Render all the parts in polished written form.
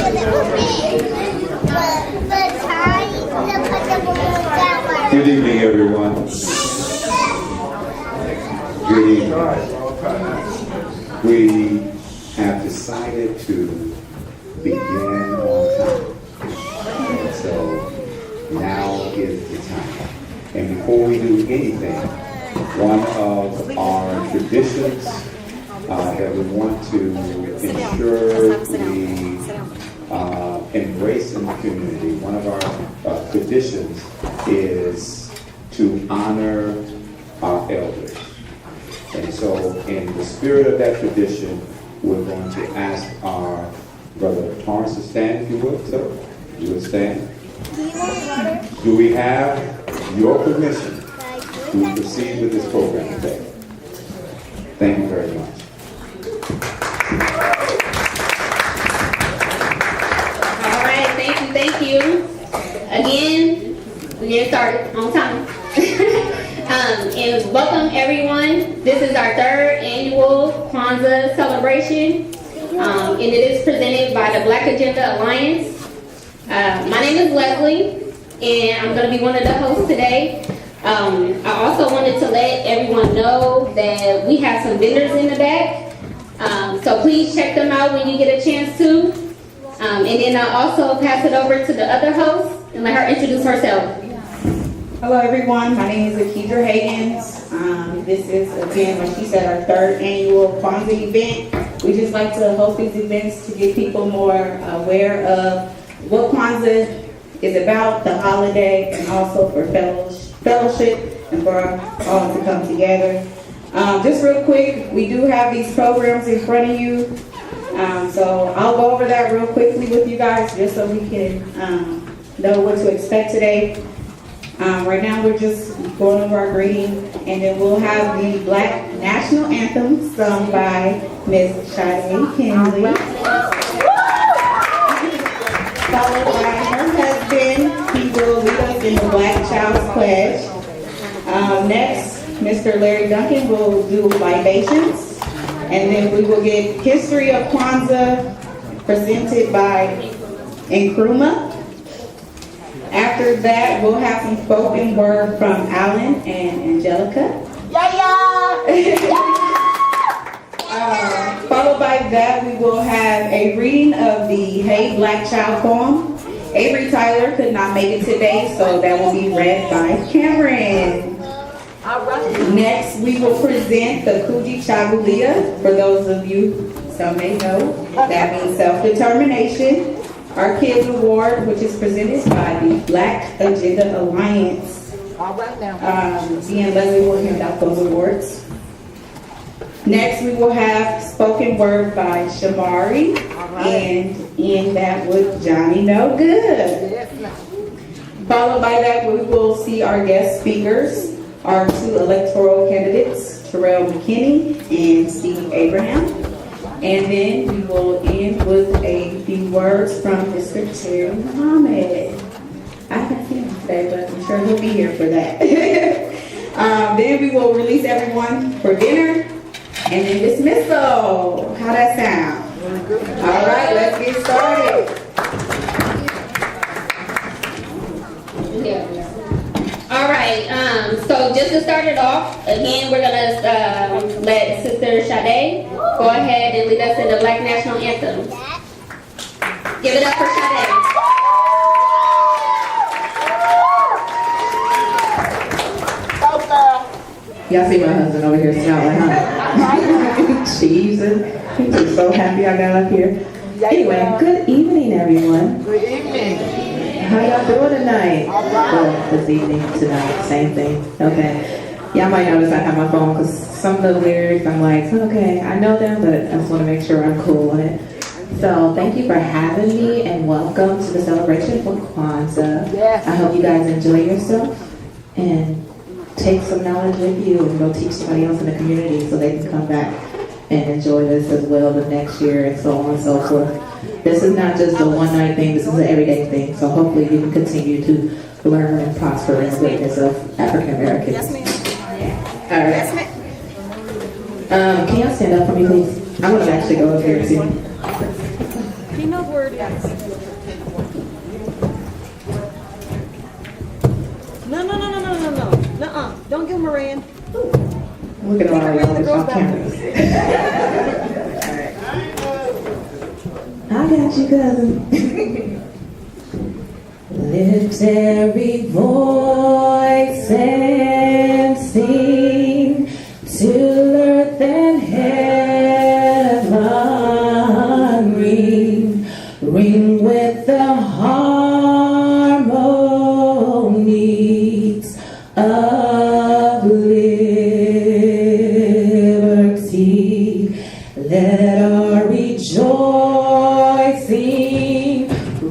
Good evening, everyone. Good evening. We have decided to begin on time. And so now is the time. And before we do anything, one of our traditions that we want to ensure we embrace in the community, one of our traditions is to honor our elders. And so in the spirit of that tradition, we're going to ask our brother Torrance to stand, if you would, sir. You would stand. Do we have your permission to proceed with this program today? Thank you very much. All right, thank you. Again, we're getting started on time. And welcome everyone. This is our third annual Kwanzaa celebration. And it is presented by the Black Agenda Alliance. My name is Leslie, and I'm going to be one of the hosts today. I also wanted to let everyone know that we have some vendors in the back. So please check them out when you get a chance to. And then I'll also pass it over to the other host and let her introduce herself. Hello everyone, my name is Akidra Higgins. This is, again, like she said, our third annual Kwanzaa event. We just like to host these events to get people more aware of what Kwanzaa is about, the holiday, and also for fellowship and for all to come together. Just real quick, we do have these programs in front of you. So I'll go over that real quickly with you guys just so we can know what to expect today. Right now we're just going over our greeting, and then we'll have the Black National Anthem sung by Miss Sade Kinley. Followed by her husband. He will lead us in the Black Child's Pledge. Next, Mr. Larry Duncan will do Libations. And then we will get History of Kwanzaa presented by Nkrumah. After that, we'll have some spoken word from Alan and Angelica. Followed by that, we will have a reading of the Hey Black Child poem. Avery Tyler could not make it today, so that will be read by Cameron. Next, we will present the Kuji Chagulia. For those of you, some may know, that means self-determination. Our Kids Award, which is presented by the Black Agenda Alliance. Me and Leslie will hand out those awards. Next, we will have spoken word by Shamari, and end that with Johnny No Good. Followed by that, we will see our guest speakers, our two electoral candidates, Terrell McKinney and Steve Abraham. And then we will end with a few words from Mr. Terry Muhammad. I haven't seen him today, but I'm sure he'll be here for that. Then we will release everyone for dinner and then dismissal. How that sound? All right, let's get started. Yeah. All right, so just to start it off, again, we're gonna let Sister Sade go ahead and lead us in the Black National Anthem. Give it up for Sade. Y'all see my husband over here smiling, huh? Jesus, he's just so happy I got up here. Anyway, good evening, everyone. Good evening. How y'all doing tonight? Well, this evening, tonight, same thing. Okay. Y'all might notice I have my phone because some of the lyrics, I'm like, okay, I know them, but I just want to make sure I'm cool on it. So thank you for having me and welcome to the celebration for Kwanzaa. Yes. I hope you guys enjoy yourself and take some knowledge with you and go teach somebody else in the community so they can come back and enjoy this as well the next year and so on and so forth. This is not just a one-night thing, this is an everyday thing. So hopefully you can continue to learn and prosper in the witness of African Americans. Yes, ma'am. All right. Yes, ma'am. Can y'all stand up for me, please? I'm going to actually go up here too. He knows where it is. Moran. Look at all y'all with y'all cameras. I got you, cousin. Lift every voice and sing to earth and heaven. Ring, ring with the harmonies of liberty. Let our rejoicing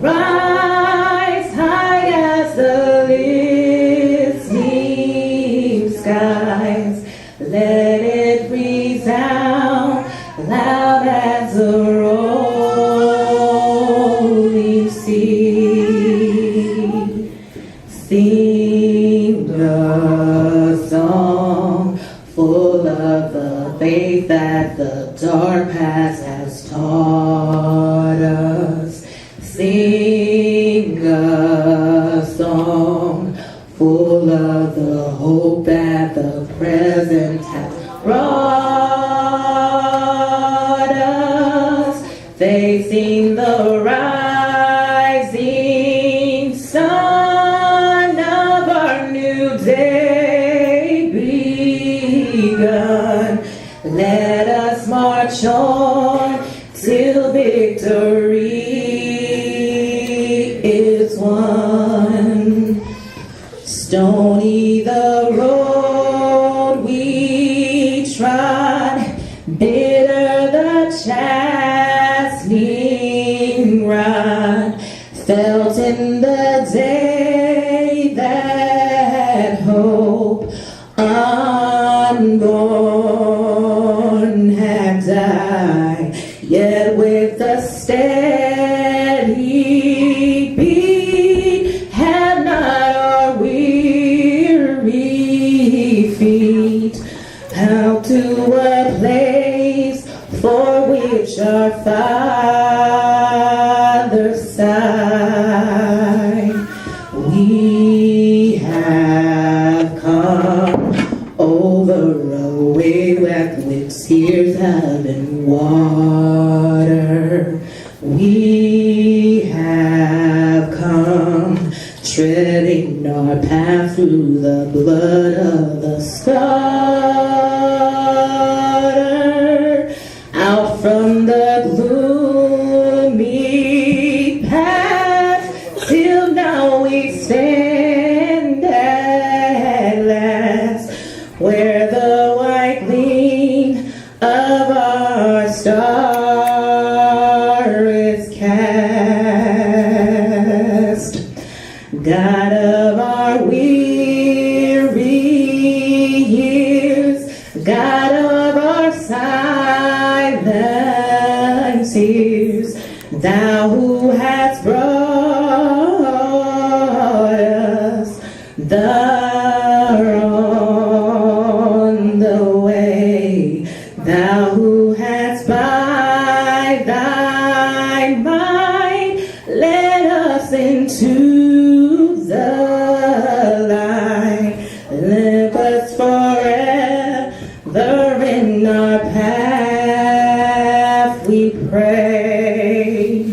rise high as the listening skies. Let it resound loud as the rolling sea. Sing a song full of the faith that the dark past has taught us. Sing a song full of the hope that the present has brought us. Facing the rising sun of our new day begun. Let us march on till victory is won. Stony the road we trod, bitter the chastening rod, felt in the day that hope unborn had died, yet with a steady beat have not our weary feet out to a place for which our Father sighed. We have come over a way with tears have been water. We have come treading our path through the blood of the slaughter. Out from the gloomy past till now we stand at last, where the white gleam of our star is cast. God of our weary years, God of our silent tears, Thou who hast brought us on the way, Thou who hast by Thy might led us into the light. Live us forever in our path, we pray.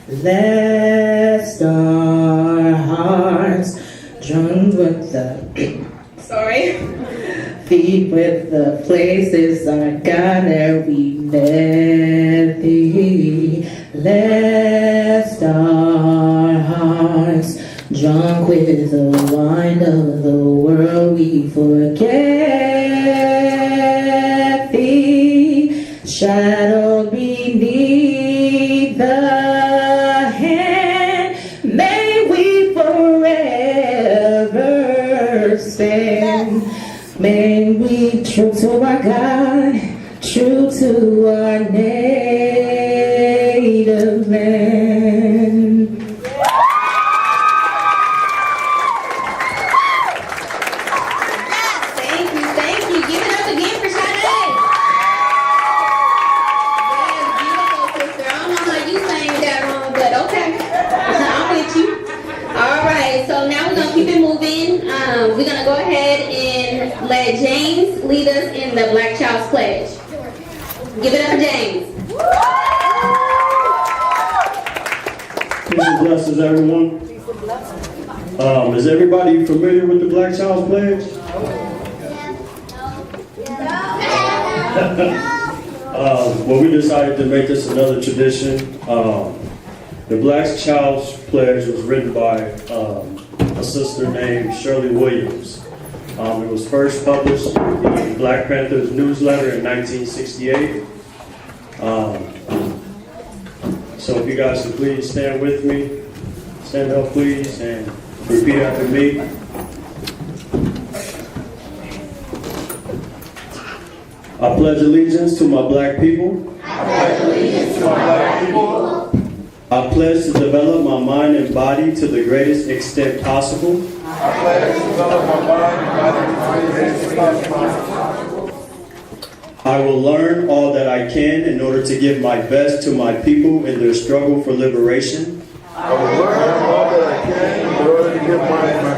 Lest our hearts drunk with the feet with the places our God that we met thee. Lest our hearts drunk with the wine of the world we forget thee. Shadowed beneath the hand, may we forever stand. May we true to our God, true to our native land. Thank you, thank you. Give it up again for Sade. Yes, beautiful sister. I don't know how you sang that wrong, but okay. I'm with you. All right, so now we're gonna keep it moving. We're gonna go ahead and let James lead us in the Black Child's Pledge. Give it up for James. Peace and blessings, everyone. Is everybody familiar with the Black Child's Pledge? Well, we decided to make this another tradition. The Black Child's Pledge was written by a sister named Shirley Williams. It was first published in the Black Panthers newsletter in 1968. So if you guys could please stand with me, stand up please, and repeat after me. I pledge allegiance to my black people. I pledge allegiance to my black people. I pledge to develop my mind and body to the greatest extent possible. I pledge to develop my mind and body to the greatest extent possible. I will learn all that I can in order to give my best to my people in their struggle for liberation. I will learn all that I can in order to give my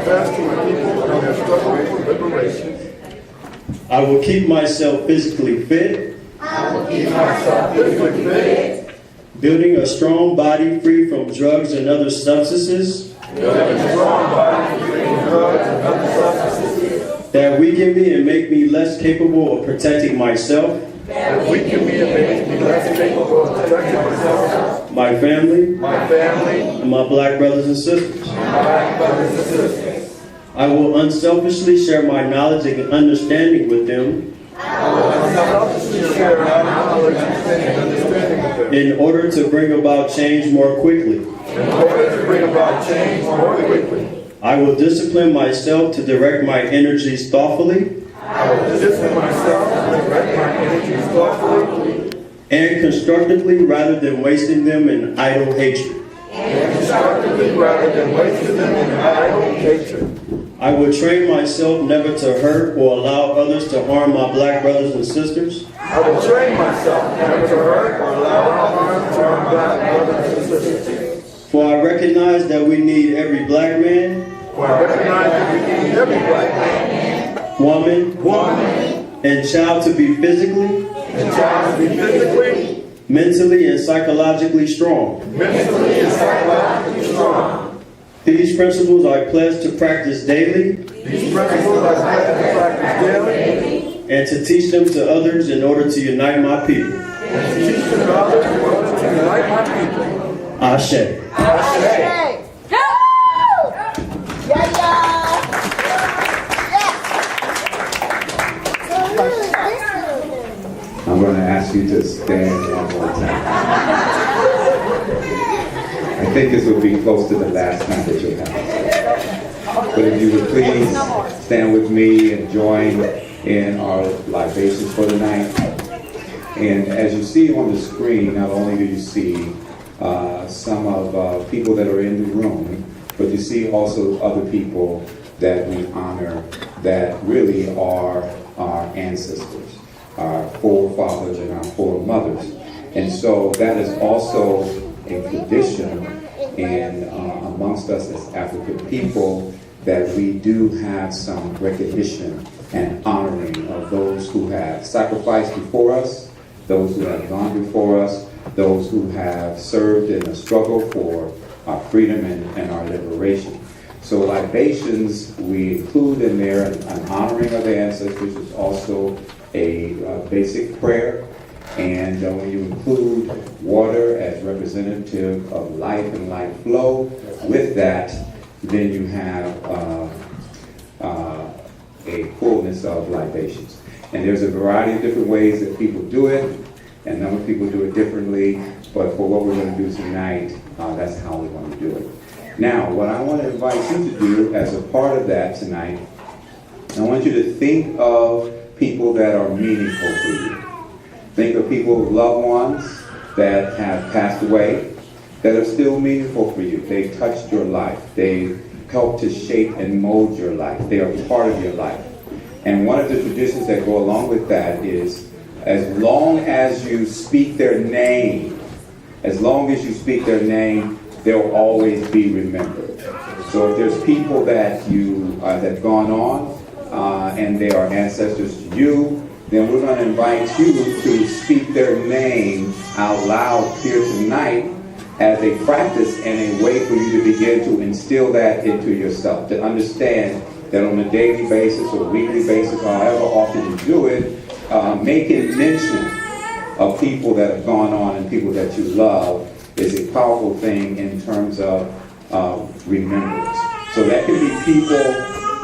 best to my people in their struggle for liberation. I will keep myself physically fit. I will keep myself physically fit. Building a strong body free from drugs and other substances. Building a strong body free from drugs and other substances. That weaken me and make me less capable of protecting myself. That weaken me and make me less capable of protecting myself, My family. And my black brothers and sisters. I will unselfishly share my knowledge and understanding with them. In order to bring about change more quickly. I will discipline myself to direct my energies thoughtfully. And constructively rather than wasting them in idle hatred. I will train myself never to hurt or allow others to harm my black brothers and sisters. I will train myself never to hurt or allow harm to our black brothers and sisters. For I recognize that we need every black man, woman, and child to be physically, mentally, and psychologically strong. These principles I pledge to practice daily. And to teach them to others in order to unite my people. Ashe. I'm going to ask you to stand one more time. I think this will be close to the last time that you'll have. But if you would please stand with me and join in our libations for the night. And as you see on the screen, not only do you see some of people that are in the room, but you see also other people that we honor that really are our ancestors, our forefathers and our foremothers. And so that is also a tradition amongst us as African people, that we do have some recognition and honoring of those who have sacrificed before us, those who have gone before us, those who have served in the struggle for our freedom and our liberation. So libations, we include in there an honoring of the ancestors. Is also a basic prayer. And when you include water as representative of life and life flow, with that, then you have a fullness of libations. And there's a variety of different ways that people do it, and some people do it differently, but for what we're going to do tonight, that's how we want to do it. Now, what I want to invite you to do as a part of that tonight, I want you to think of people that are meaningful for you. Think of people, loved ones that have passed away, that are still meaningful for you. They've touched your life. They've helped to shape and mold your life. They are part of your life. And one of the traditions that go along with that is, as long as you speak their name, they'll always be remembered. So if there's people that you have gone on, and they are ancestors to you, then we're going to invite you to speak their name out loud here tonight as a practice and a way for you to begin to instill that into yourself, to understand that on a daily basis or weekly basis, however often you do it, making mention of people that have gone on and people that you love is a powerful thing in terms of remembrance. So that can be people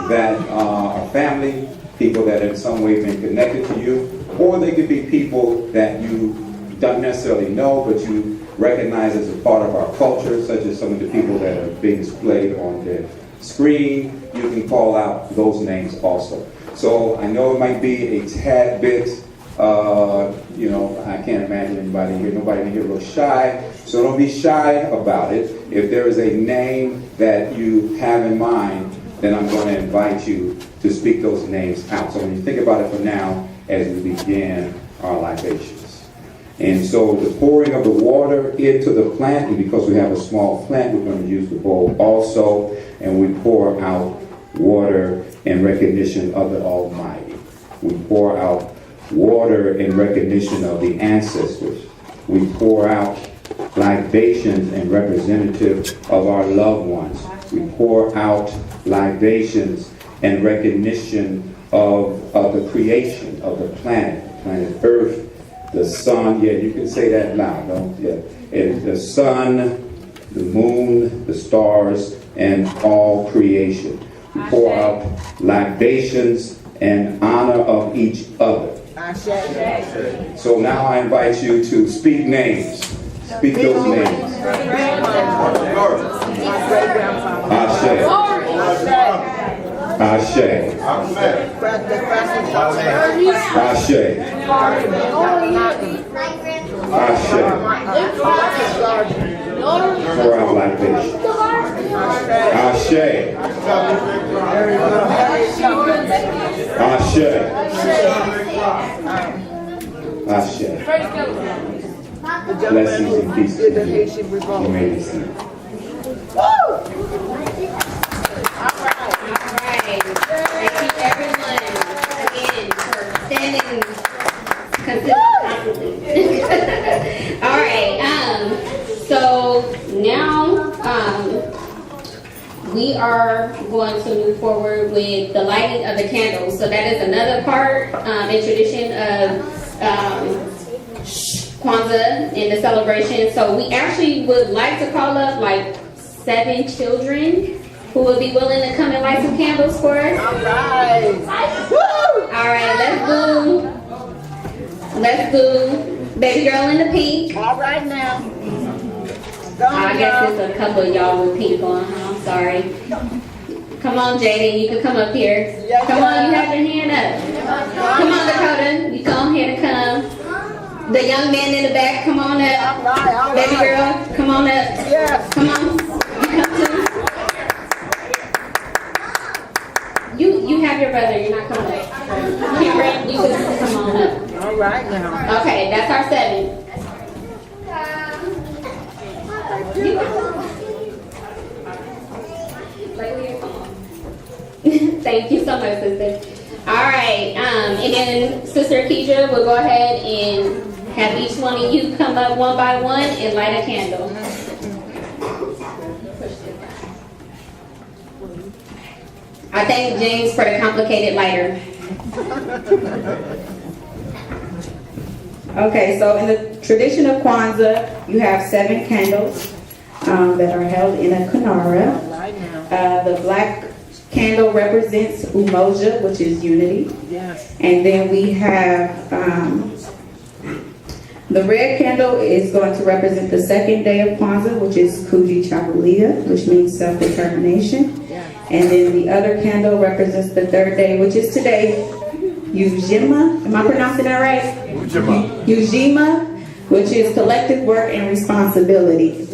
that are family, people that in some way been connected to you, or they could be people that you don't necessarily know, but you recognize as a part of our culture, such as some of the people that are being displayed on the screen. You can call out those names also. So I know it might be a tad bit, I can't imagine anybody here, nobody in here looks shy, so don't be shy about it. If there is a name that you have in mind, then I'm going to invite you to speak those names out. So when you think about it for now, as we begin our libations. And so the pouring of the water into the plant, and because we have a small plant, we're going to use the bowl also, and we pour out water in recognition of the Almighty. We pour out water in recognition of the ancestors. We pour out libations in representative of our loved ones. We pour out libations in recognition of the creation of the planet Earth, the sun. Yeah, you can say that loud. Don't, yeah. And the sun, the moon, the stars, and all creation. We pour out libations in honor of each other. So now I invite you to speak names. Speak those names. Ashe. Ashe. Ashe. Ashe. Pour out libation. Ashe. Ashe. Ashe. Blessings and peace to you. You may be seated. Alright. Thank you everyone again for standing consistently. Alright, so now we are going to move forward with the lighting of the candles. So that is another part and tradition of Kwanzaa in the celebration. So we actually would like to call up like 7 children who would be willing to come and light some candles for us. All right, let's do baby girl in the pink. All right now. I guess there's a couple of y'all with pink on. I'm sorry. Come on, Jaden, you can come up here. Come on, you have your hand up. Come on, Dakota, you go ahead and come. The young man in the back, come on up. Baby girl, come on up. Come on, you come too. You have your brother, you're not coming up. Cameron, you can come on up. All right now. Okay, that's our 7. Thank you so much, sister. All right, and then Sister Keisha will go ahead and have each one of you come up one by one and light a candle. I thank James for the complicated lighter. Okay, so in the tradition of Kwanzaa, you have 7 candles that are held in a kinara. The black candle represents umoja, which is unity. And then we have the red candle is going to represent the 2nd day of Kwanzaa, which is Kujichagulia, which means self-determination. And then the other candle represents the 3rd day, which is today, Ujima. Am I pronouncing that right? Ujima, which is collective work and responsibility.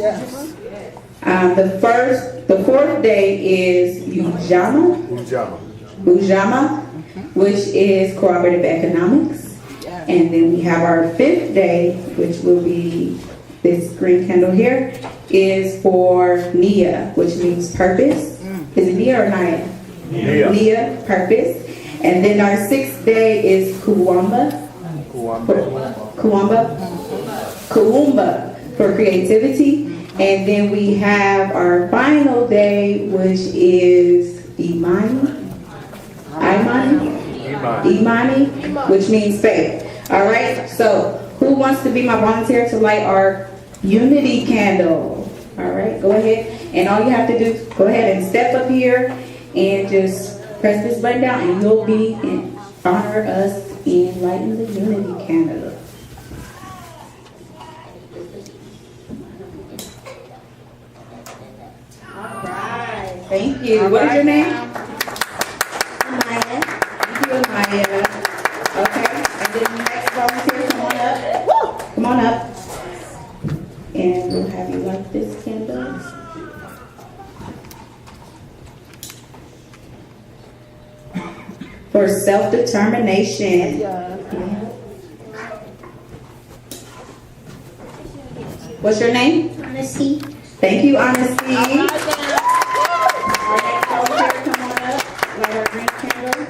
The 4th day is Ujama, which is cooperative economics. And then we have our 5th day, which will be this green candle here, is for Nia, which means purpose. Is it Nia or Naya? Nia, purpose. And then our 6th day is Kuwamba. Kuwamba for creativity. And then we have our final day, which is Imani, which means faith. All right, so who wants to be my volunteer to light our unity candle? All right, go ahead. And all you have to do is go ahead and step up here and just press this button down, and you'll be in honor us in lighting the unity candle. All right, thank you. What is your name? Amaya. Thank you, Amaya. Okay, and then the next volunteer, come on up. Come on up. And we'll have you light this candle. For self-determination. What's your name? Honesty. Thank you, Honesty. Our next volunteer, come on up. Light our green candle.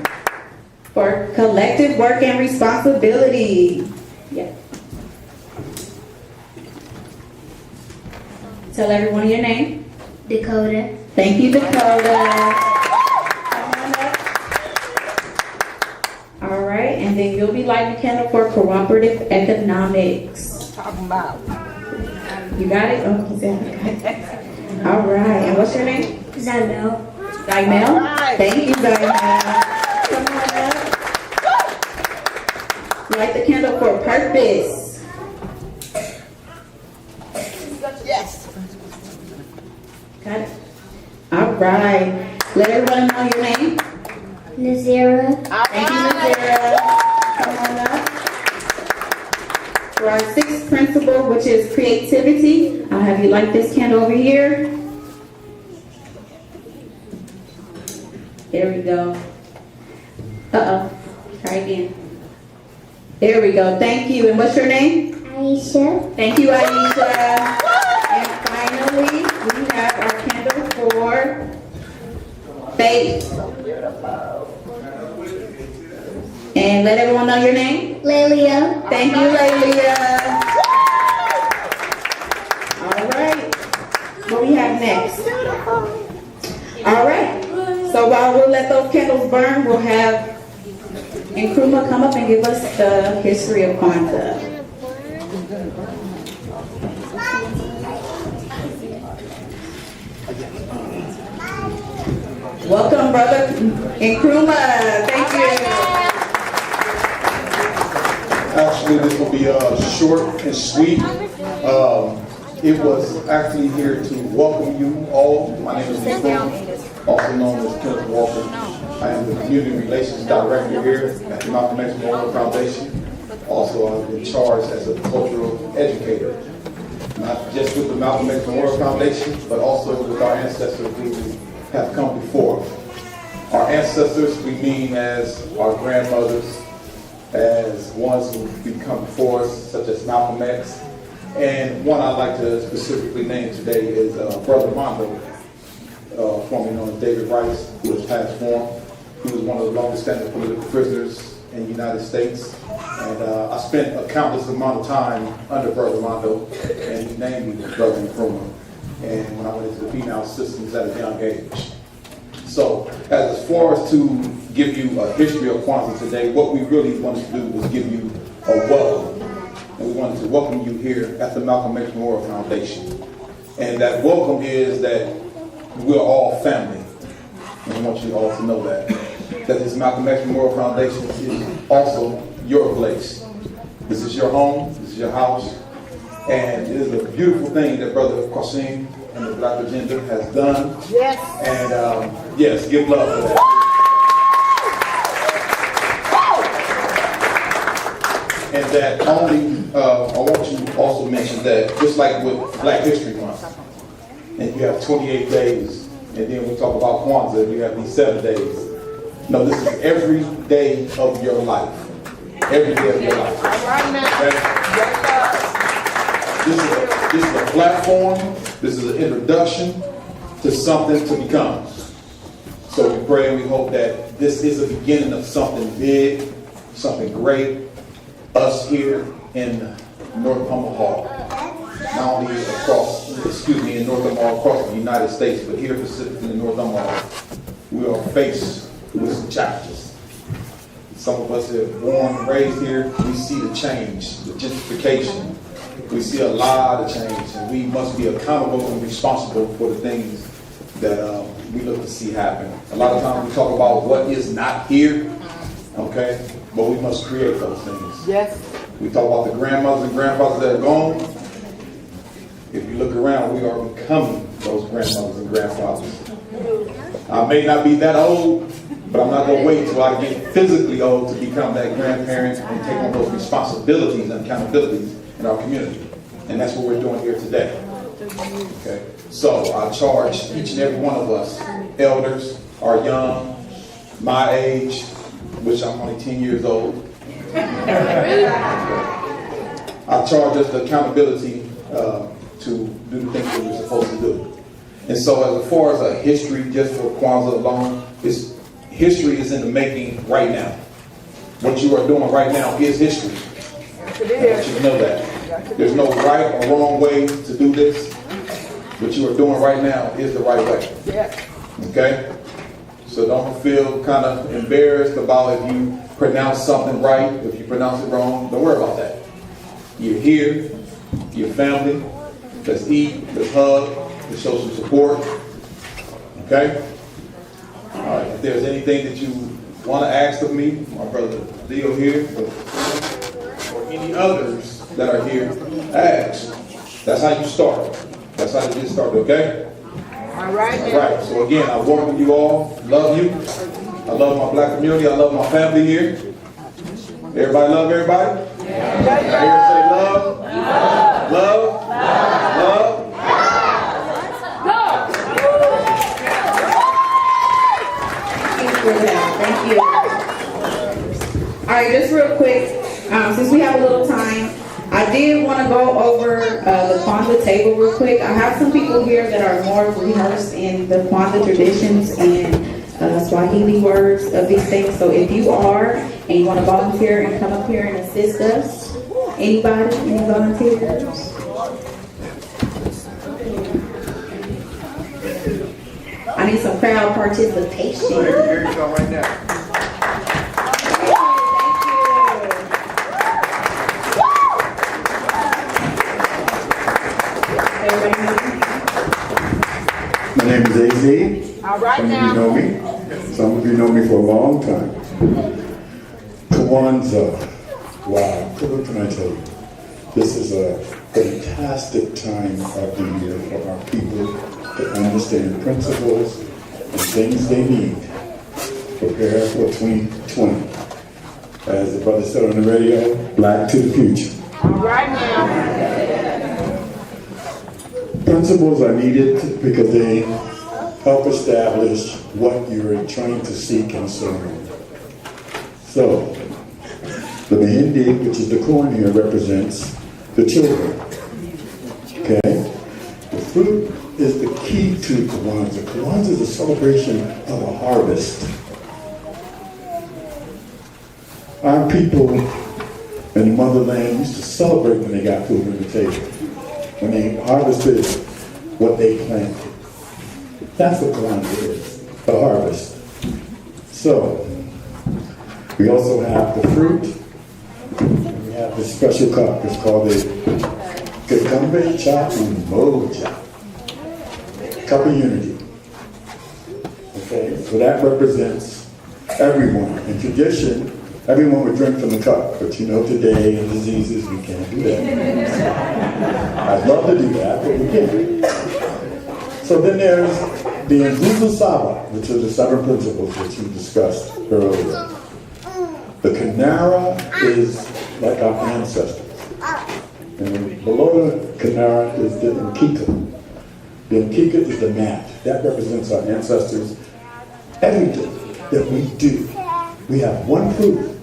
For collective work and responsibility. Yeah. Tell everyone your name. Dakota. Thank you, Dakota. Come on up. All right, and then you'll be lighting the candle for cooperative economics. Talking about. You got it? Oh, all right, and what's your name? Zybel. Zymel? All right. Thank you, Zymel. Come on up. Light the candle for purpose. Yes. Got it? All right. Let everyone know your name. Nazira. Thank you, Nazira. Come on up. For our 6th principle, which is creativity, I'll have you light this candle over here. There we go. Uh-oh. Try again. There we go. Thank you. And what's your name? Aisha. Thank you, Aisha. And finally, we have our candle for faith. And let everyone know your name. Lelia. Thank you, Lelia. All right. What we have next? All right. So while we'll let those candles burn, we'll have Nkrumah come up and give us the history of Kwanzaa. Welcome, Brother Nkrumah. Thank you. Actually, this will be short and sweet. It was actually here to welcome you all. My name is Nkrumah, also known as Kenneth Walker. I am the Community Relations Director here at the Malcolm X Memorial Foundation. Also, I'm in charge as a cultural educator, not just with the Malcolm X Memorial Foundation, but also with our ancestors who have come before. Our ancestors, we mean as our grandmothers, as ones who become before us, such as Malcolm X. And one I'd like to specifically name today is Brother Mondo, formerly known as David Rice, who has passed form. He was one of the longest standing political prisoners in the United States. And I spent a countless amount of time under Brother Mondo, and he named me Brother Nkrumah. And when I went into the penal systems at a young age. So, as far as to give you a history of Kwanzaa today, what we really wanted to do was give you a welcome. And we wanted to welcome you here at the Malcolm X Memorial Foundation. And that welcome is that we're all family. And I want you all to know that. That this Malcolm X Memorial Foundation is also your place. This is your home, this is your house. And it is a beautiful thing that Brother Qasim and the Black Agenda has done. Yes. And yes, give love for that. And that only, I want you to also mention that just like with Black History Month, and you have 28 days, and then we talk about Kwanzaa, you have these 7 days. No, this is every day of your life. Every day of your life. All right now. Okay? This is a platform. This is an introduction to something to become. So we pray and we hope that this is the beginning of something big, something great. Us here in North Omaha, not only in North Omaha across the United States, but here specifically in North Omaha, we are faced with some challenges. Some of us that are born and raised here, we see the change, the gentrification. We see a lot of change, and we must be accountable and responsible for the things that we look to see happen. A lot of times we talk about what is not here, okay? But we must create those things. Yes. We talk about the grandmothers and grandfathers that are gone. If you look around, we are becoming those grandmothers and grandfathers. I may not be that old, but I'm not going to wait until I get physically old to become that grandparent and take on those responsibilities and accountabilities in our community. And that's what we're doing here today. Okay. So I charge each and every one of us, elders, our young, my age, which I'm only 10 years old. I charge us the accountability to do the things that we're supposed to do. And so as far as a history, just for Kwanzaa alone, history is in the making right now. What you are doing right now is history. I want you to know that. There's no right or wrong way to do this. What you are doing right now is the right way. Okay? So don't feel kind of embarrassed about if you pronounce something right, if you pronounce it wrong. Don't worry about that. You're here, your family, let's eat, let's hug, let's show some support. Okay? All right, if there's anything that you want to ask of me, my brother Leo here, or any others that are here, ask. That's how you start. That's how you get started, okay? All right. All right, so again, I welcome you all. Love you. I love my black community. I love my family here. Everybody love everybody? Yeah. Everybody say love. Love. Love. Love. Thank you. All right, just real quick, since we have a little time, I did want to go over the Kwanzaa table real quick. I have some people here that are more rehearsed in the Kwanzaa traditions and Swahili words of these things. So if you are and you want to volunteer and come up here and assist us, anybody, any volunteers? I need some crowd participation. Here you go right now. My name is AZ. All right Some now. of you know me. Some of you know me for a long time. Kwanzaa. Wow. What can I tell you? This is a fantastic time of the year for our people to understand principles and things they need to prepare for 2020. As the brother said on the radio, Black to the future. All right now. Principles are needed because they help establish what you're trying to seek and serve. So, the Mahindi, which is the corn here, represents the children. Okay? The fruit is the key to Kwanzaa. Kwanzaa is a celebration of a harvest. Our people in the motherland used to celebrate when they got food on the table, when they harvested what they planted. That's what Kwanzaa is, a harvest. So, we also have the fruit. We have this special cup. It's called the Kikombe Cha Umoja, Cup of Unity. Okay, so that represents everyone. In tradition, everyone would drink from the cup, but you know today in diseases we can't do that. I'd love to do that, but we can't. So then there's the Nzuzu Saba, which are the 7 principles that you discussed earlier. The Kanara is like our ancestors. And below the Kanara is the Nkika. The Nkika is the mat. That represents our ancestors. Everything that we do, we have one food.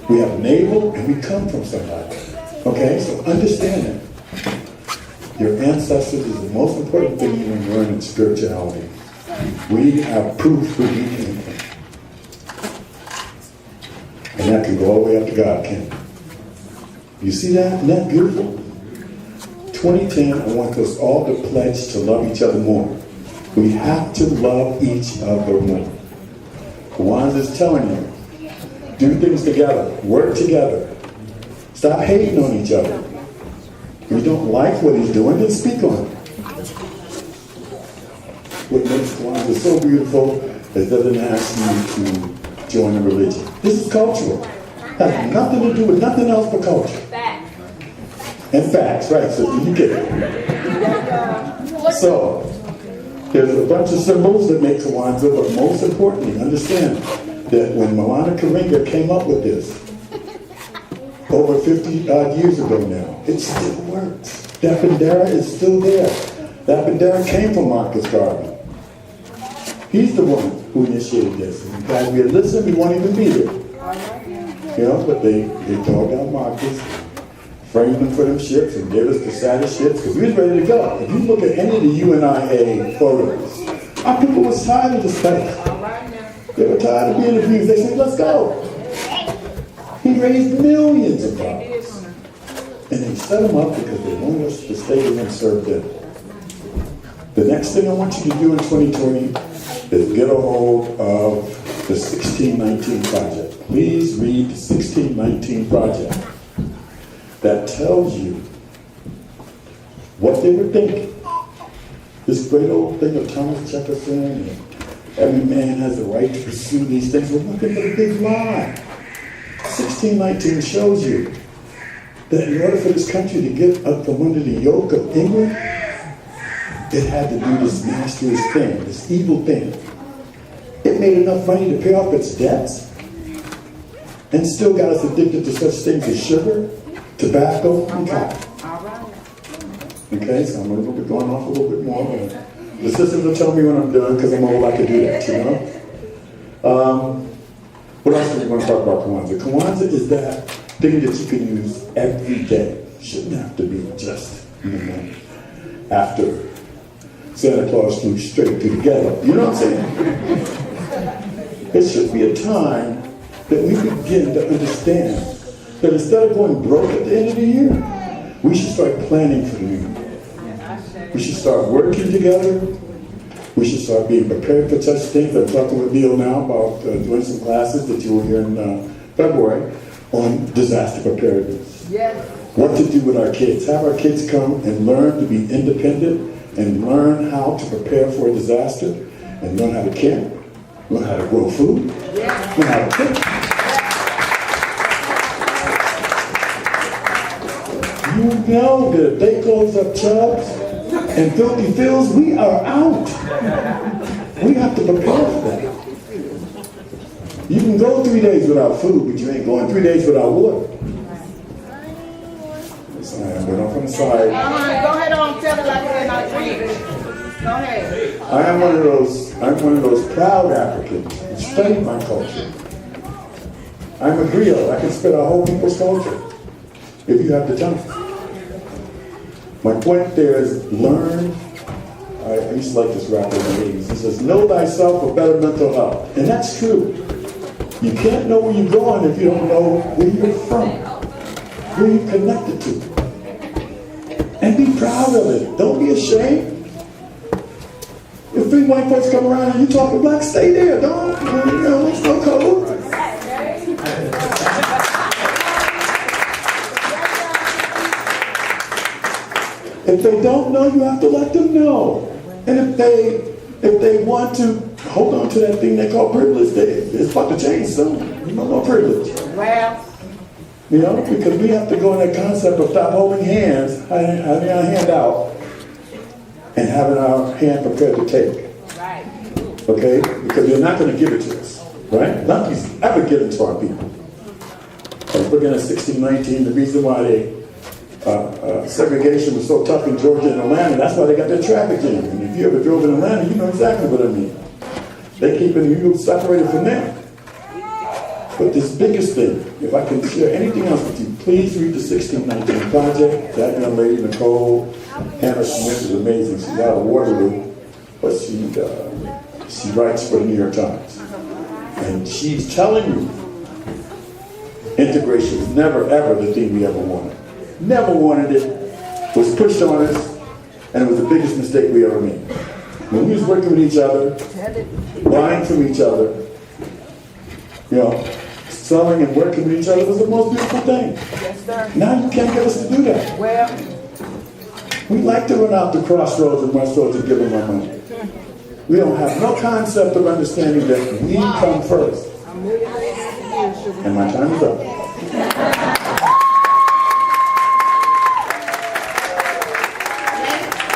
We have navel and we come from somebody. Okay, so understand that. Your ancestors is the most important thing you learn in spirituality. We have proof who we came from. that can go all the way up to God, can it? You see that? Isn't that beautiful? 2010, I want us all to pledge to love each other more. We have to love each other more. Kwanzaa is telling you, do things together, work together. Stop hating on each other. If you don't like what he's doing, then speak on it. What makes Kwanzaa so beautiful is it doesn't ask you to join a religion. This is cultural. Has nothing to do with nothing else but culture. And facts, right, so you get it. So, there's a bunch of symbols that make Kwanzaa, but most importantly, understand that when Milana Karinga came up with this, over 50 odd years ago now, it still works. That bandera is still there. That bandera came from Marcus Garvey. He's the one who initiated this. And if we had listened, we won't even be there. You know, but they dogged out Marcus, framed them for them ships, and gave us the saddest ships, because we was ready to go. If you look at any of the UNIA photos, our people was tired of this place. They were tired of being abused. They said, let's go. He raised millions of dollars. And they set them up because they wanted us to stay there and serve them. The next thing I want you to do in 2020 is get a hold of the 1619 Project. Please read the 1619 Project. That tells you what they were thinking. This great old thing of Thomas Jefferson and every man has the right to pursue these things was nothing but a big lie. 1619 shows you that in order for this country to get up from under the yoke of England, it had to do this monstrous thing, this evil thing. It made enough money to pay off its debts and still got us addicted to such things as sugar, tobacco, and cotton. Okay, so I'm going to be going off a little bit more. The sisters will tell me when I'm done because I'm old, I can do that, you know? What else do we want to talk about Kwanzaa? Kwanzaa is that thing that you can use every day. Shouldn't have to be just, after Santa Claus flew straight through the ghetto. You know what I'm saying? It should be a time that we begin to understand that instead of going broke at the end of the year, we should start planning for the new year. We should start working together. We should start being prepared for such things. I'm talking with Neil now about doing some classes that you will hear in February on disaster preparedness. Yes. What to do with our kids. Have our kids come and learn to be independent and learn how to prepare for a disaster and learn how to camp, learn how to grow food, learn how to cook. You know that if they close up Chubbs and Filthy Phil's, we are out. We have to prepare for that. You can go 3 days without food, but you ain't going 3 days without water. I went off on the side. Go ahead on, tell it like it's not preach. Go ahead. I'm one of those proud Africans who study my culture. I'm a griot. I can spit a whole people's culture if you have the time. My point there is learn. I used to like this rapper in the 80s. He says, know thyself for better mental health. And that's true. You can't know where you're going if you don't know where you're from, where you're connected to. And be proud of it. Don't be ashamed. If three white folks come around and you talking black, stay there. Don't, it's no code. If they don't know, you have to let them know. And if they want to hold on to that thing they call privilege, it's about to change soon. No more privilege. Well, because we have to go in that concept of stop holding hands, having our hand out, and having our hand prepared to take. right. Okay? Because they're not going to give it to us. Right? Nothing's ever given to our people. I was looking at 1619, the reason why segregation was so tough in Georgia and Atlanta, that's why they got their traffic jam. And if you ever drove in Atlanta, you know exactly what I mean. They keeping you separated from them. But this biggest thing, if I can share anything else with you, please read the 1619 Project. That young lady, Nicole Hannah Smith, is amazing. She's out of Waterloo, but she writes for the New York Times. And she's telling you Integration was never, ever the thing we ever wanted. Never wanted it. It was pushed on us, and it was the biggest mistake we ever made. When we was working with each other, buying from each other, you know, selling and working with each other was the most beautiful thing. Yes, sir. Now you can't get us to do that. Well, We like to run out to Crossroads and Westroads and give them our money. We don't have no concept of understanding that we come first. And my time is up.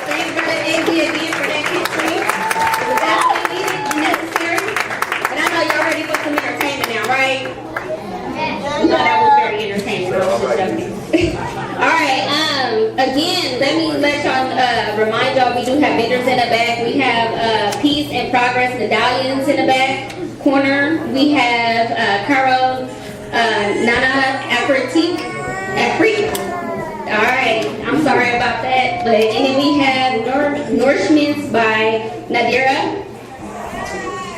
Thank you, Brother A.B. again for that history. It was absolutely needed and necessary. And I know y'all ready for some entertainment now, right? No, that was very entertaining. I was just joking. All right. Again, let me let y'all remind y'all we do have vendors in the back. We have Peace and Progress medallions in the back corner. We have Carol Nana Afrique. All right, I'm sorry about that. But and then we have Nourishments by Nadira.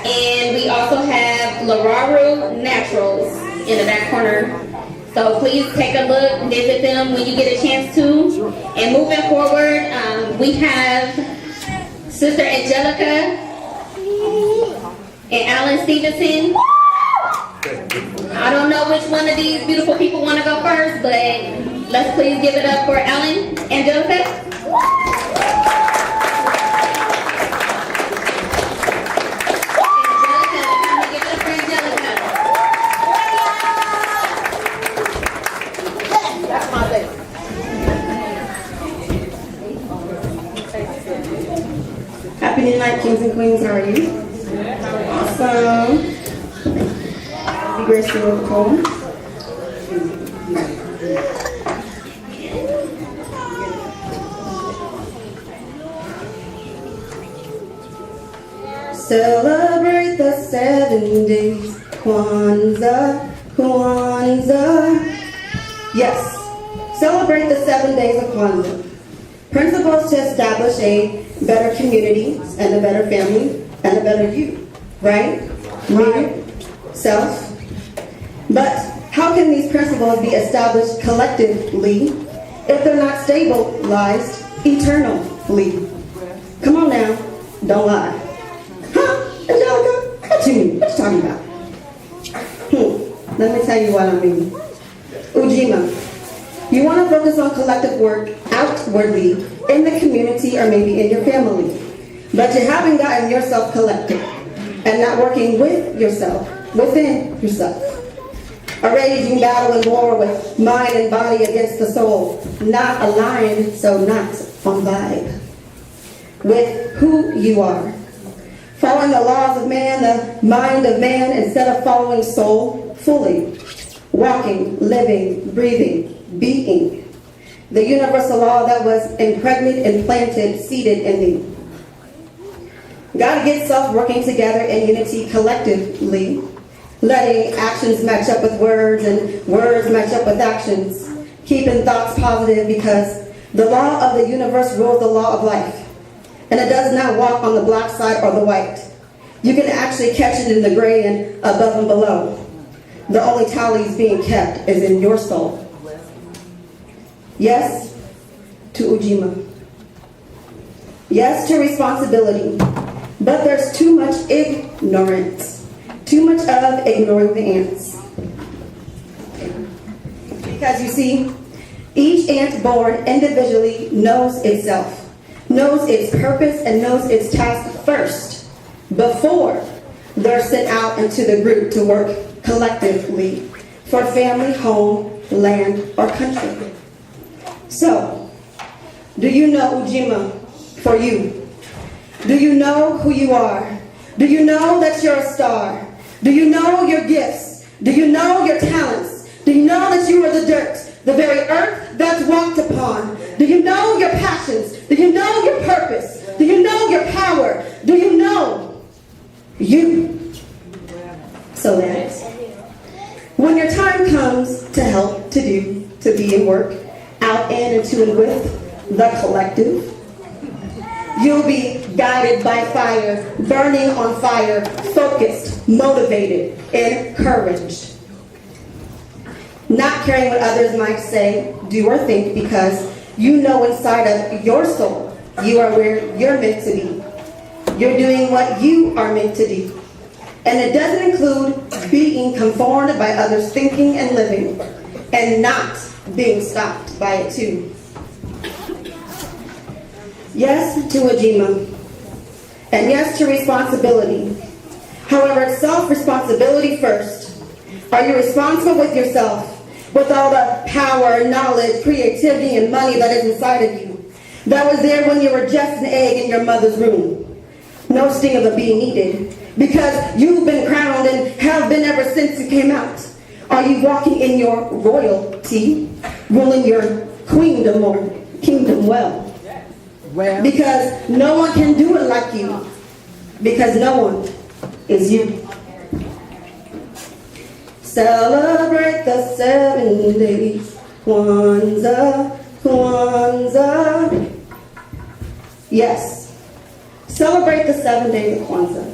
And we also have Lararu Naturals in the back corner. So please take a look, visit them when you get a chance to. And moving forward, we have Sister Angelica and Alan Stevenson. I don't know which one of these beautiful people want to go first, but let's please give it up for Alan Angelica. Happy New Night, Kings and Queens. How are you? Awesome. Be graceful with the poem. Celebrate the 7 days. Kwanzaa, Kwanzaa. Yes, celebrate the 7 days of Kwanzaa. Principles to establish a better community and a better family and a better you, right? Me, self. But how can these principles be established collectively if they're not stabilized eternally? Come on now, don't lie. Huh, Angelica? What you mean? What you talking about? Let me tell you what I mean. Ujima. You want to focus on collective work outwardly in the community or maybe in your family, but you haven't gotten yourself collected and not working with yourself, within yourself. A raging battle and war with mind and body against the soul, not aligned, so not on vibe with who you are. Following the laws of man, the mind of man, instead of following soul fully. Walking, living, breathing, being. The universal law that was implanted, seated in thee. Gotta get self working together in unity collectively, letting actions match up with words and words match up with actions, keeping thoughts positive because the law of the universe rules the law of life. And it does not walk on the black side or the white. You can actually catch it in the gray and above and below. The only tallies being kept is in your soul. Yes to Ujima. Yes to responsibility. But there's too much ignorance. Too much of ignoring the ants. Because you see, each ant born individually knows itself, knows its purpose, and knows its task first, before they're sent out into the group to work collectively for family, home, land, or country. So, do you know Ujima for you? Do you know who you are? Do you know that you're a star? Do you know your gifts? Do you know your talents? Do you know that you are the dirt, the very earth that's walked upon? Do you know your passions? Do you know your purpose? Do you know your power? Do you know you? So that when your time comes to help, to do, to be and work, out in and to and with the collective, you'll be guided by fire, burning on fire, focused, motivated, encouraged. not caring what others might say, do, or think, because you know inside of your soul you are where you're meant to be. You're doing what you are meant to do. And it doesn't include being conformed by others' thinking and living, and not being stopped by it too. Yes to Ujima, and yes to responsibility. However, it's self-responsibility first. Are you responsible with yourself, with all the power, knowledge, creativity, and money that is inside of you, that was there when you were just an egg in your mother's womb? No sting of a bee needed, because you've been crowned and have been ever since you came out. Are you walking in your royalty, ruling your queendom or kingdom well? Because no one can do it like you, because no one is you. Celebrate the 7 days, Kwanzaa, Kwanzaa. Yes. Celebrate the 7 days of Kwanzaa.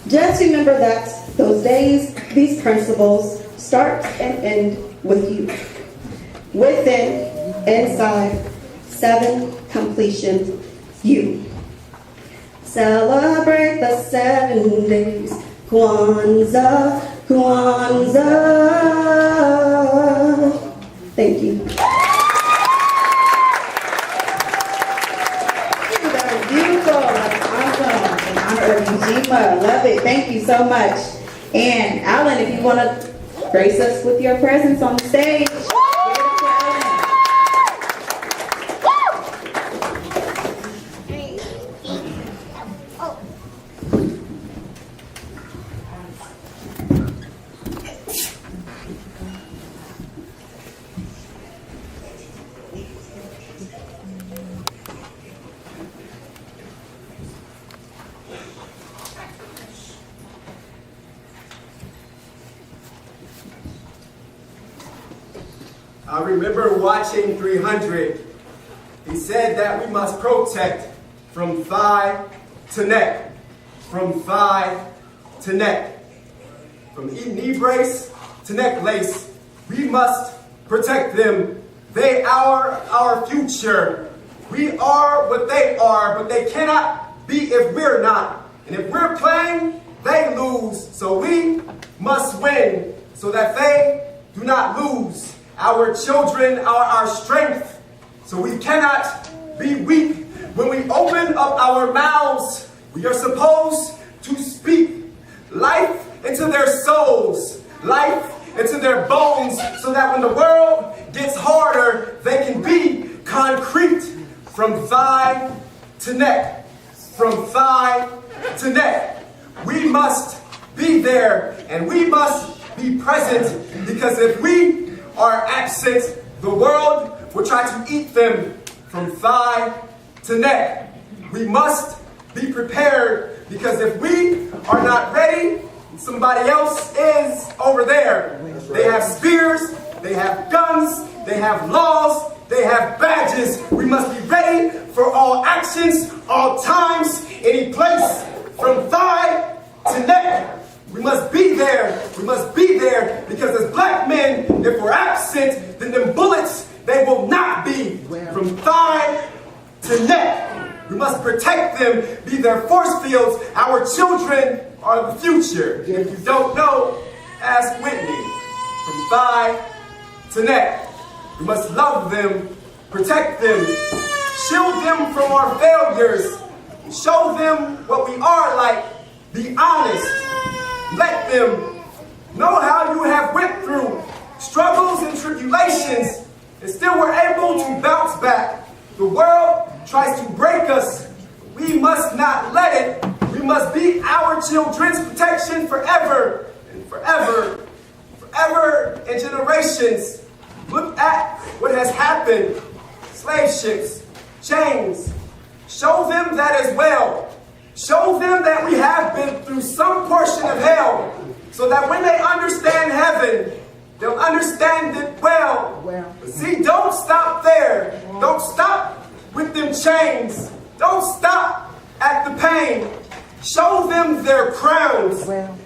Just remember that those days, these principles start and end with you. Within, inside, 7 completion, you. Celebrate the 7 days, Kwanzaa, Kwanzaa. Thank you. Ujima, love it. Thank you so much. And Alan, if you want to grace us with your presence on the stage. Give it up for Alan. I remember watching 300. He said that we must protect from thigh to neck, from thigh to neck, from knee brace to necklace. We must protect them. They are our future. We are what they are, but they cannot be if we're not. And if we're playing, they lose. So we must win so that they do not lose. Our children are our strength, so we cannot be weak. When we open up our mouths, we are supposed to speak life into their souls, life into their bones, so that when the world gets harder, they can be concrete. From thigh to neck, from thigh to neck. We must be there, and we must be present, because if we are absent, the world will try to eat them from thigh to neck. We must be prepared, because if we are not ready, somebody else is over there. They have spears, they have guns, they have laws, they have badges. We must be ready for all actions, all times, any place, from thigh to neck. We must be there. We must be there, because as black men, if we're absent, then them bullets, they will not be from thigh to neck. We must protect them, be their force fields. Our children are the future. If you don't know, ask Whitney. From thigh to neck. We must love them, protect them, shield them from our failures, show them what we are like, be honest. Let them know how you have went through struggles and tribulations and still were able to bounce back. The world tries to break us. We must not let it. We must be our children's protection forever and forever, forever and generations. Look at what has happened. Slave ships, chains. Show them that as well. Show them that we have been through some portion of hell, so that when they understand heaven, they'll understand it well. But see, don't stop there. Don't stop with them chains. Don't stop at the pain. Show them their crowns.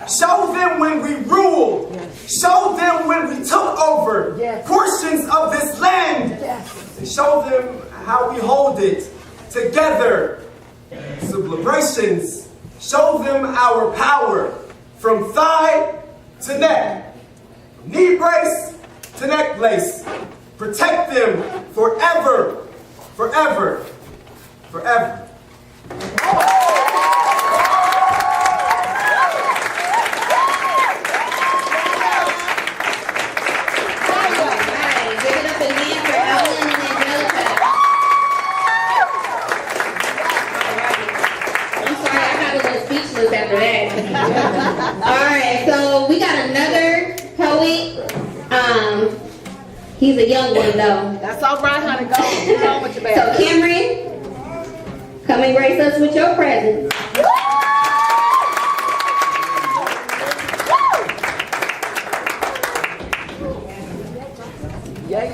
Show them when we ruled. Show them when we took over. show them how we hold it together. Libations, show them our power from thigh to neck, knee brace to necklace. Protect them forever, forever, forever. After that. Alright, so we got another poet. He's a young one though. That's all right, honey. Go on with your bag. So Cameron, come and grace us with your presence. Yeah.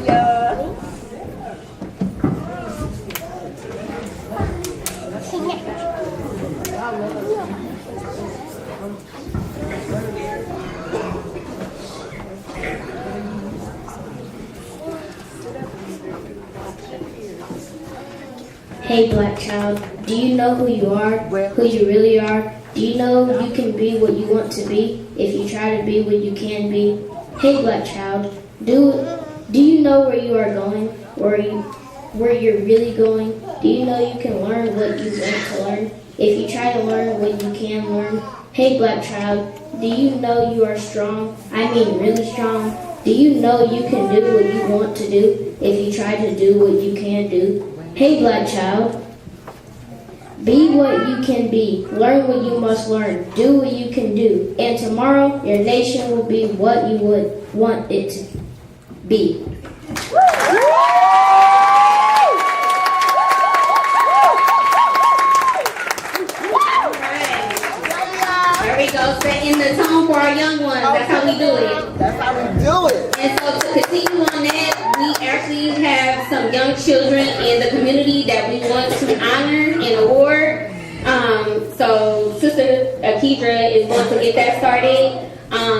Hey black child, do you know who you are, who you really are? Do you know you can be what you want to be if you try to be what you can be? Hey black child, do you know where you are going, where you're really going? Do you know you can learn what you want to learn if you try to learn what you can learn? Hey black child, do you know you are strong? I mean really strong. Do you know you can do what you want to do if you try to do what you can do? Hey black child, be what you can be, learn what you must learn, do what you can do, and tomorrow your nation will be what you would want it to be. There we go, setting the tone for our young ones. That's how we do it. That's how we do it. And so to continue on that, we actually have some young children in the community that we want to honor and award. So Sister Akedra is going to get that started.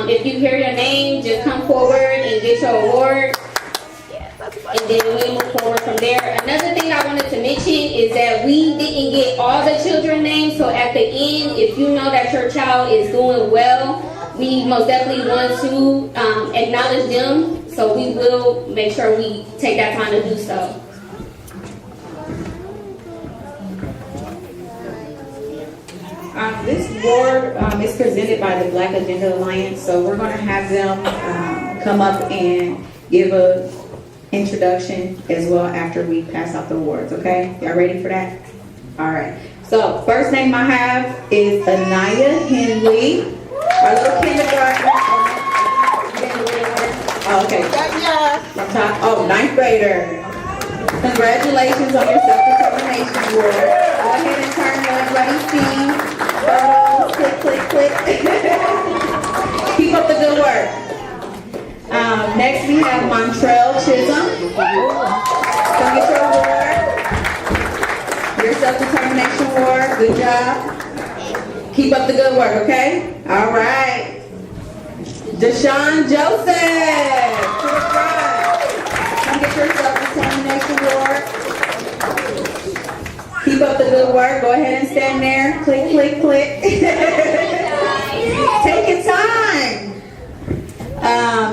If you hear your name, just come forward and get your award. And then we'll move forward from there. Another thing I wanted to mention is that we didn't get all the children's names. So at the end, if you know that your child is doing well, we most definitely want to acknowledge them. So we will make sure we take that time to do so. This award is presented by the Black Agenda Alliance, so we're going to have them come up and give a introduction as well after we pass out the awards, okay? Y'all ready for that? All right. So first name I have is Anaya Henley, our little kindergartner. Oh, okay. Oh, ninth grader. Congratulations on your self-determination award. Go ahead and turn your bloody steam. Photos, click, click, click. Keep up the good work. Next we have Montrell Chisholm. Come get your award. Your self-determination award. Good job. Keep up the good work, okay? All right. Deshaun Joseph. To the front. Come get your self-determination award. Keep up the good work. Go ahead and stand there. Click, click, click. Take your time.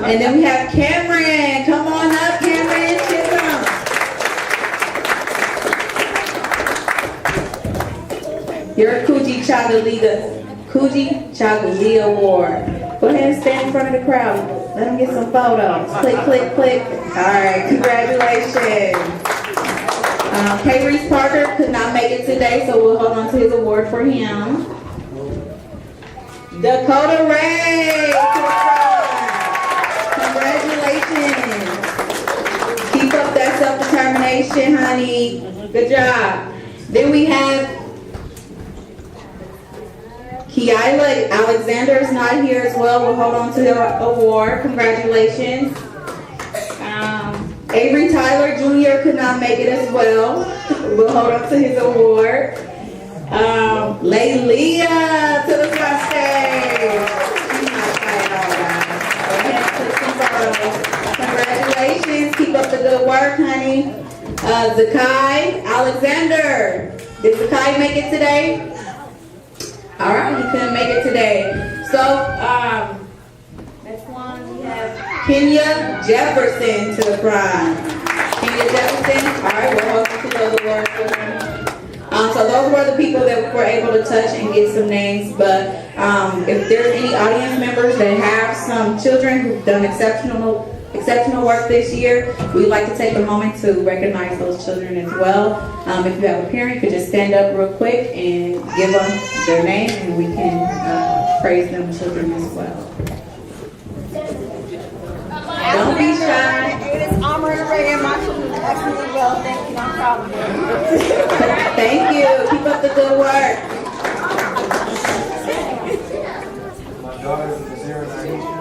And then we have Cameron. Come on up, Cameron. You're a Kuji Chagalia Award. Go ahead and stand in front of the crowd. Let them get some photos. Click, click, click. All right, congratulations. K-Reese Parker could not make it today, so we'll hold on to his award for him. Dakota Ray. Congratulations. Keep up that self-determination, honey. Good job. Then we have Kiala Alexander is not here as well. We'll hold on to the award. Congratulations. Avery Tyler Jr. could not make it as well. We'll hold on to his award. Laylia to the front stage. She's not shy at all, guys. Go ahead and click some photos. Congratulations. Keep up the good work, honey. Zakai Alexander. Did Zakai make it today? All right, he couldn't make it today. So, next one we have Kenya Jefferson to the front. Kenya Jefferson. All right, we're hoping to know the word for her. So those were the people that were able to touch and get some names. But if there's any audience members that have some children who've done exceptional work this year, we'd like to take a moment to recognize those children as well. If you have a parent, you could just stand up real quick and give them their name, and we can praise them children as well. Don't be shy. It is Armor and Ray and my children excellently well. Thank you. I'm proud of them. Thank you. Keep up the good work. My daughters, Nazira and Aisha,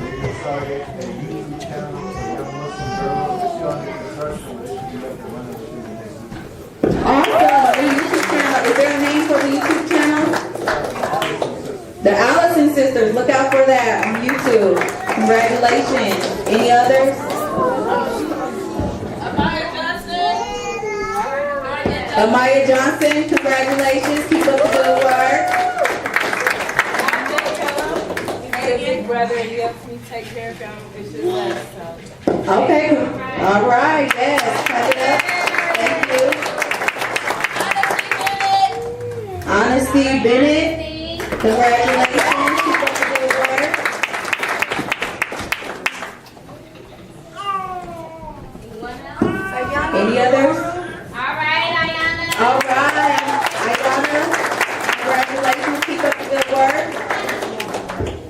they just started a YouTube channel for young Muslim girls. Just y'all get in touch and they should be able to run it through the next week. Awesome. The YouTube channel. Is there a name for the YouTube channel? The Allison Sisters. Look out for that on YouTube. Congratulations. Any others? Amaya Johnson. Congratulations. Keep up the good work. Big brother, and you helped me take care of him. It's just us, so. Okay. All right. Yes. Cut it up. Thank you. Honesty Bennett. Congratulations. Keep up the good work. Any others? All right, Ayana. All right. Ayana. Congratulations. Keep up the good work.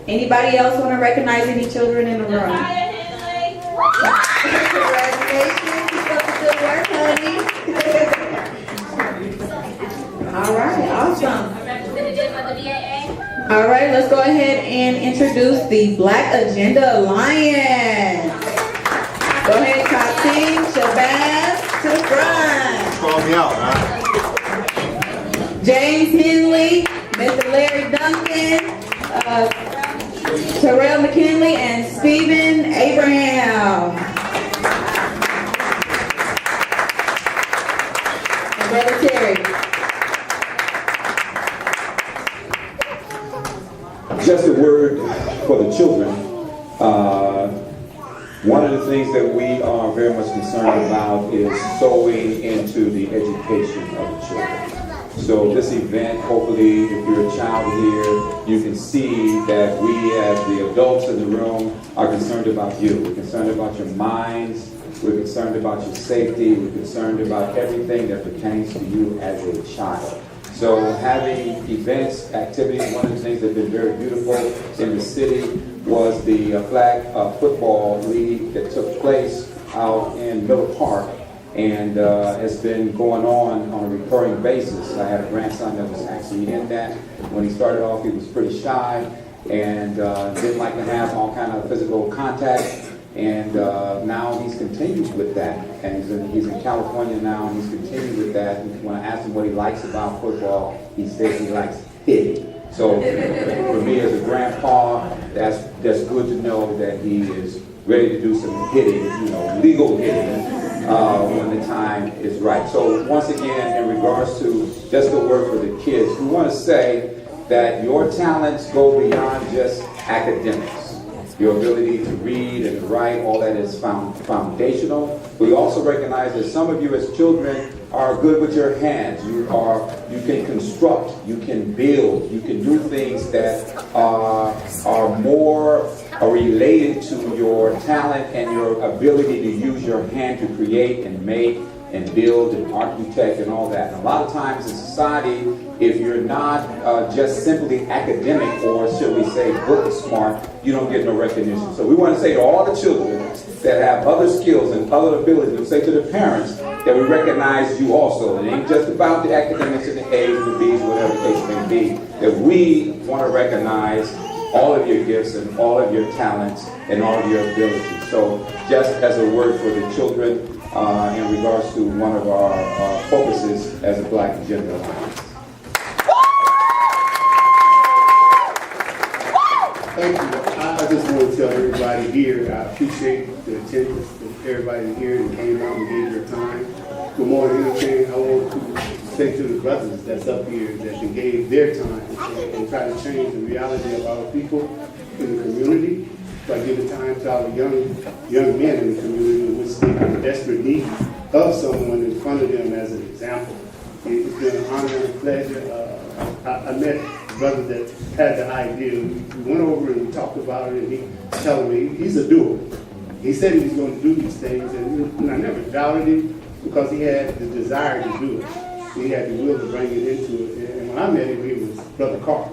Anybody else want to recognize any children in the room? Congratulations. Keep up the good work, honey. All right. Awesome. All right. Let's go ahead and introduce the Black Agenda Alliance. Go ahead, Kasim, Shabazz, to the front. Call me out, man. James Henley, Mr. Larry Duncan, Terrell McKinley, and Stephen Abraham. And Brother Terry. Just a word for the children. One of the things that we are very much concerned about is sowing into the education of the children. So this event, hopefully, if you're a child here, you can see that we as the adults in the room are concerned about you. We're concerned about your minds. We're concerned about your safety. We're concerned about everything that pertains to you as a child. So having events, activities, one of the things that have been very beautiful in the city was the flag football league that took place out in Miller Park and has been going on a recurring basis. I had a grandson that was actually in that. When he started off, he was pretty shy and didn't like to have all kind of physical contact. And now he's continued with that. And he's in California now, and he's continued with that. And when I asked him what he likes about football, he says he likes hitting. So for me as a grandpa, that's good to know that he is ready to do some hitting, legal hitting, when the time is right. So once again, in regards to just the word for the kids, we want to say that your talents go beyond just academics. Your ability to read and write, all that is foundational. We also recognize that some of you as children are good with your hands. You can construct, you can build, you can do things that are more related to your talent and your ability to use your hand to create and make and build and architect and all that. And a lot of times in society, if you're not just simply academic or should we say book smart, you don't get no recognition. So we want to say to all the children that have other skills and other abilities, we say to the parents that we recognize you also. It ain't just about the academics and the A's and the B's, whatever the case may be, that we want to recognize all of your gifts and all of your talents and all of your abilities. So just as a word for the children, in regards to one of our focuses as a Black Agenda Alliance. Thank you. I just want to tell everybody here, I appreciate the attendance of everybody here who came out and gave their time. But more than anything, I want to say to the brothers that's up here that gave their time and try to change the reality of our people in the community by giving time to our young men in the community in which they are in desperate need of someone in front of them as an example. It's been an honor and pleasure. I met a brother that had the idea. We went over and we talked about it, and he was telling me he's a doer. He said he was going to do these things, and I never doubted him because he had the desire to do it. He had the will to bring it into it. And when I met him, he was Brother Carter.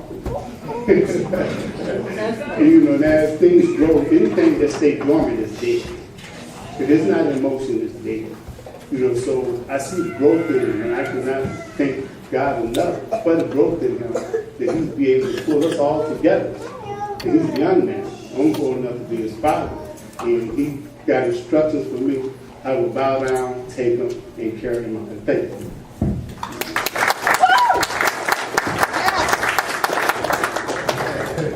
And, you know, and as things grow, anything that stays dormant is dead. If it's not in motion, it's dead. You know, so I see growth in him, and I cannot thank God enough for the growth in him that he'd be able to pull us all together. And he's a young man, I'm old enough to be his father. And he got instructions for me. I will bow down, take him, and carry him out. And thank you.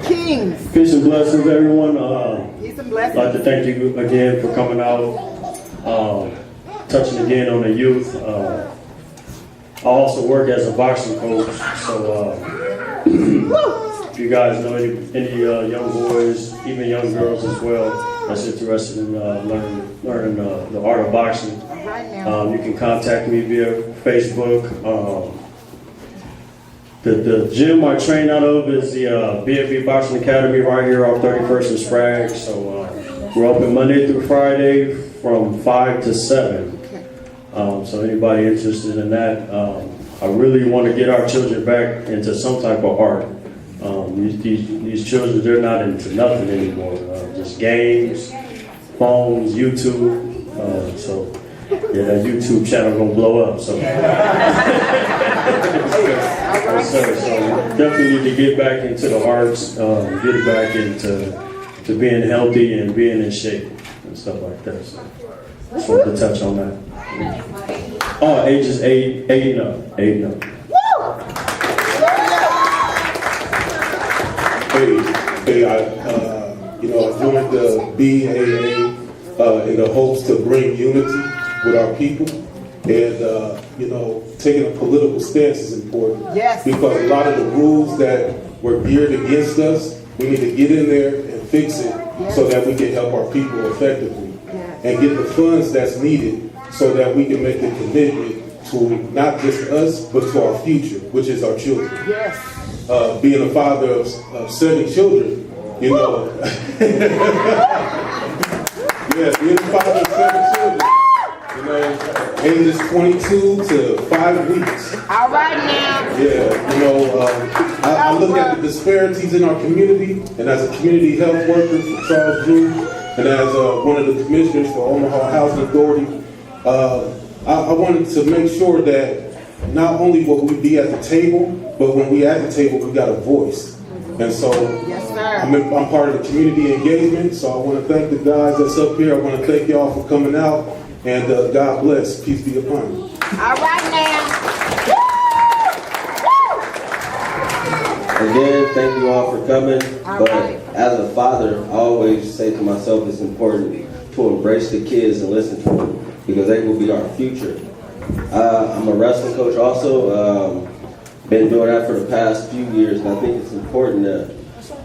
Kings. Peace and blessings, everyone. Peace and blessings. I'd like to thank you again for coming out, touching again on the youth. I also work as a boxing coach, so if you guys know any young boys, even young girls as well, that's interested in learning the art of boxing, you can contact me via Facebook. The gym I train out of is the BAA Boxing Academy right here off 31st and Sprague. So we're open Monday through Friday from 5 to 7. So anybody interested in that, I really want to get our children back into some type of art. These children, they're not into nothing anymore. Just games, phones, YouTube. So yeah, that YouTube channel gonna blow up. So, so definitely need to get back into the arts, get back into being healthy and being in shape and stuff like that. So just wanted to touch on that. Oh, ages 8 and up. You know, I joined the BAA in the hopes to bring unity with our people, and you know, taking a political stance is important. Yes. Because a lot of the rules that were geared against us, we need to get in there and fix it so that we can help our people effectively and get the funds that's needed so that we can make the commitment to not just us but to our future, which is our children. Yes. Being a father of 7 children, you know. Yeah, being a father of 7 children, you know, ages 22 to 5 weeks. All right now. Yeah, you know, I look at the disparities in our community, and as a community health worker for Charles Drew, and as one of the commissioners for Omaha Housing Authority, I wanted to make sure that not only will we be at the table, but when we at the table, we got a voice. And so I'm part of the community engagement, so I want to thank the guys that's up here. I want to thank y'all for coming out, and God bless. Peace be upon you. All right now. Again, thank you all for coming. But as a father, I always say to myself it's important to embrace the kids and listen to them because they will be our future. I'm a wrestling coach also. Been doing that for the past few years, and I think it's important that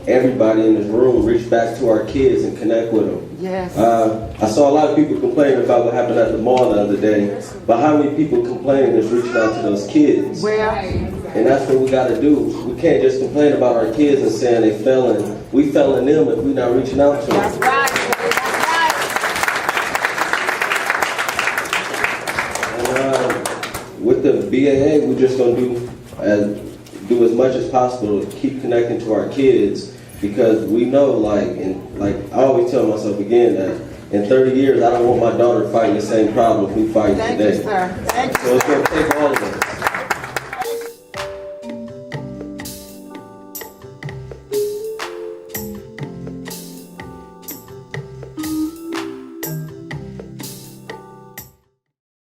everybody in this room reach back to our kids and connect with them. Yes. I saw a lot of people complaining about what happened at the mall the other day, but how many people complaining is reaching out to those kids? Well, and that's what we got to do. We can't just complain about our kids and saying they failing. We failing them if we're not reaching out to them. that's right. And with the BAA, we're just going to do as much as possible to keep connecting to our kids because we know, like I always tell myself again that in 30 years, I don't want my daughter fighting the same problems we fight today. Thank you, sir. Thank you. So it's going to take all of us.